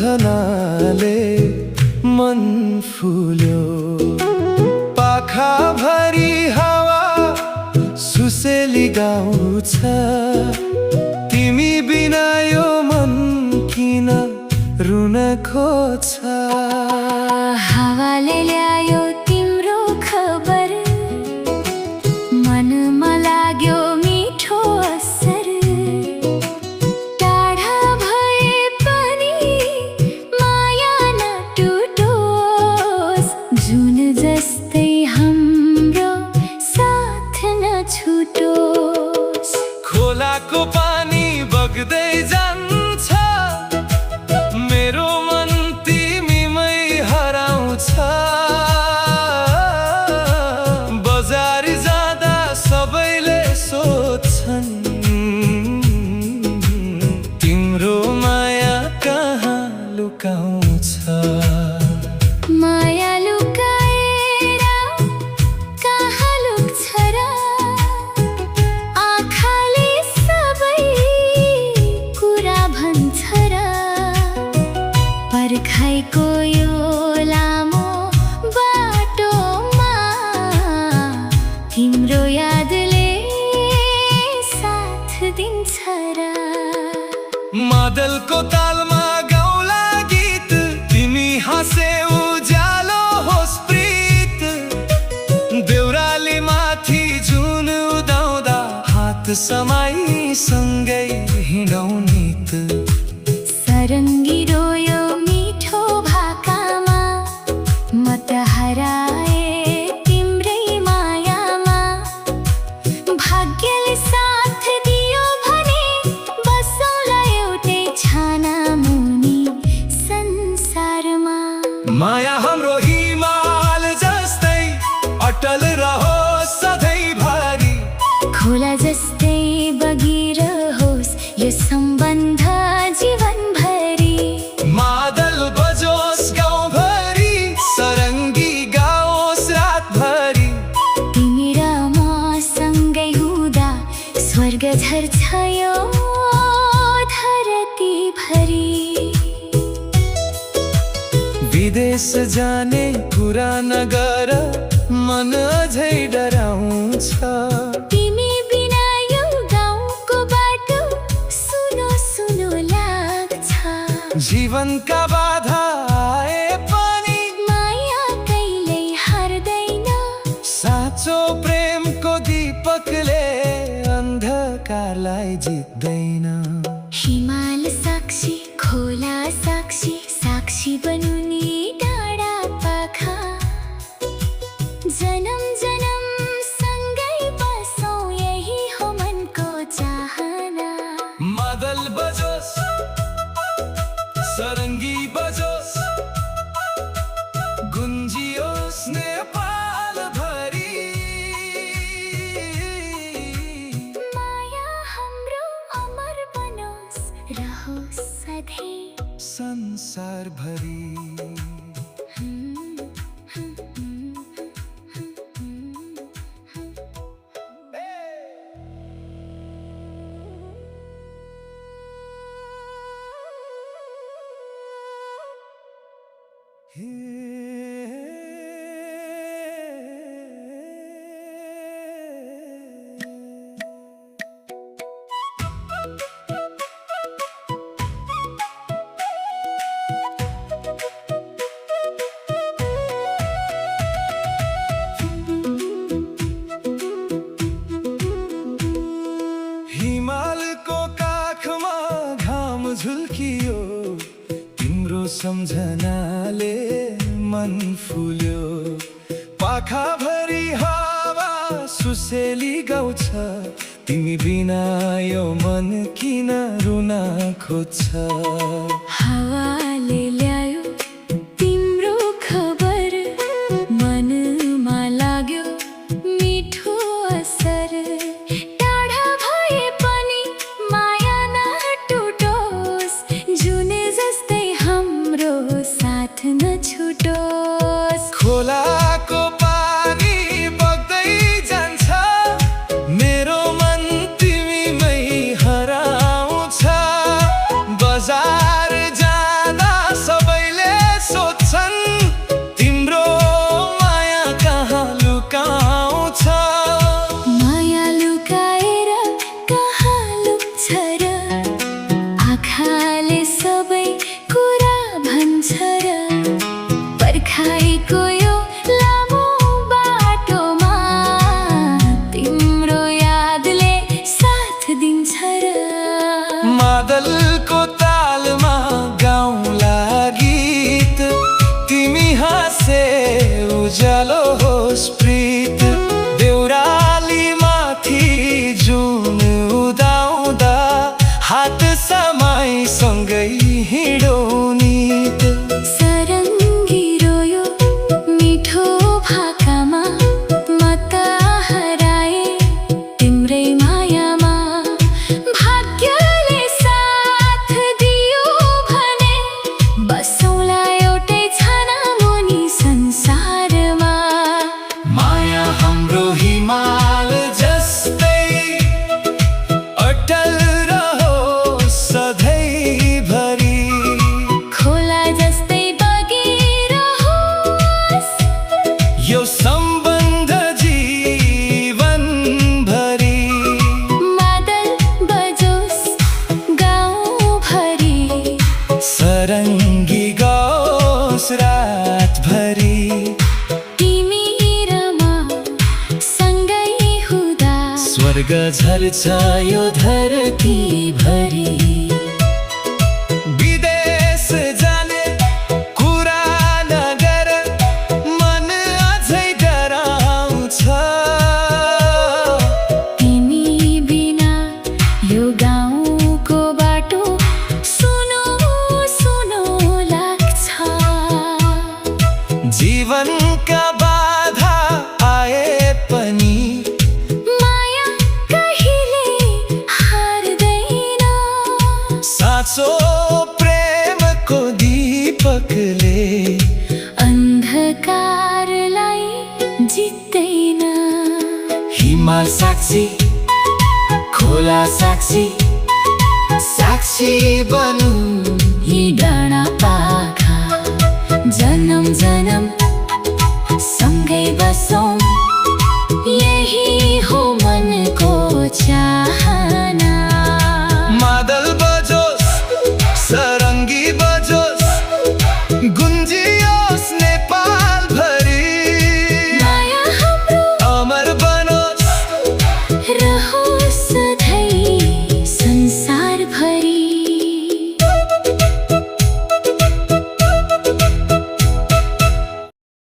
सम्झनाले मन फुल्यो। पाखाभरि हावा सुसेली गाउँछ, तिमी बिना यो मन किन रुन खोज्छ। हावाले ल्यायो तिम्रो खबर, मनमा लाग्यो मिठो असर। टाढा भए पनि माया नटुटोस्, जुन जस्तै हाम्रो साथ नछुटोस्। खोलाको पानी बग्दै जान्छ, मेरो मन तिमीमै हराउँछ। बजार जाँदा सबैले सोध्छन्, तिम्रो माया कहाँ लुकाउँछ। माया लुकाएर कहाँ लुक्छ र, आँखाले सबै कुरा भन्छ र। पर्खाइको यो लामो बाटोमा तिम्रो यादले साथ दिन्छ र। मादलको तालमा गाउला गीत, तिमी हाँसे उज्यालो होस् प्रीत। देउराली माथि जुन उदाउँदा हात समाई सँगै हिँडौँ नित। सरङ्गी रोयो मिठो भाकामा, म त हराए तिम्रै मायामा। भाग्यले साथ दियो भने बसौँला एउटै छाना मुनि संसारमा। माया हाम्रो हिमाल जस्तै अटल रहोस् सधैँभरि। खोला जस्तै बगिरहोस् यो सम्बन्ध जीवनभरि। मादल बजोस् गाउँभरि, सरङ्गी गाओस् रातभरि। तिमी र म सँगै हुँदा स्वर्ग झर्छ यो धरतीभरि। विदेश जाने कुरा नगर, मन अझै डराउँछ। तिमी बिना यो गाउँको बाटो सुनो सुनो लाग्छ। जीवनका बाधा आए पनि माया कहिल्यै हार्दैन, साँचो प्रेमको दीपकले अन्धकारलाई जित्दैन। हिमाल साक्षी खोला साक्षी, साक्षी बनुनी डाँडा पाखा। जन्म जन्म सँगै बसौँ, यही हो मनको चाहना। मादल बजोस्, सरङ्गी बजोस्, गुन्जियोस् नेपाल भरि। माया हाम्रो अमर बनोस्, रहोस् सधैँ संसारभरि। हिमालको काखमा घाम झुल्कियो, तिम्रो सम्झनाले मन फुल्यो। पाखाभरि हावा सुसेली गाउँछ, तिमी बिना यो मन किन रुन खोज्छ। हावाले ल्यायो तिम्रो खबर, मनमा लाग्यो मिठो असर। टाढा भए पनि माया नटुटोस्, जुन जस्तै हाम्रो साथ नछुटोस्। खोलाको पानी बग्दै जान्छ, मेरो मन तिमीमै हराउँछ। बजार जाँदा झर्छ यो धरती भरि विदेश जाने कुरा नगर मन अझै डराउँछ तिमी बिना यो गाउँको बाटो सुनो सुनो लाग्छ जीवनका बाधा आए पनि माया कहिले हार्दैन साँचो प्रेमको दीपकले अन्धकारलाई जित्दैन हिमाल साक्षी खोला साक्षी साक्षी बनू यी डाँडा पाखा जन्म जन्म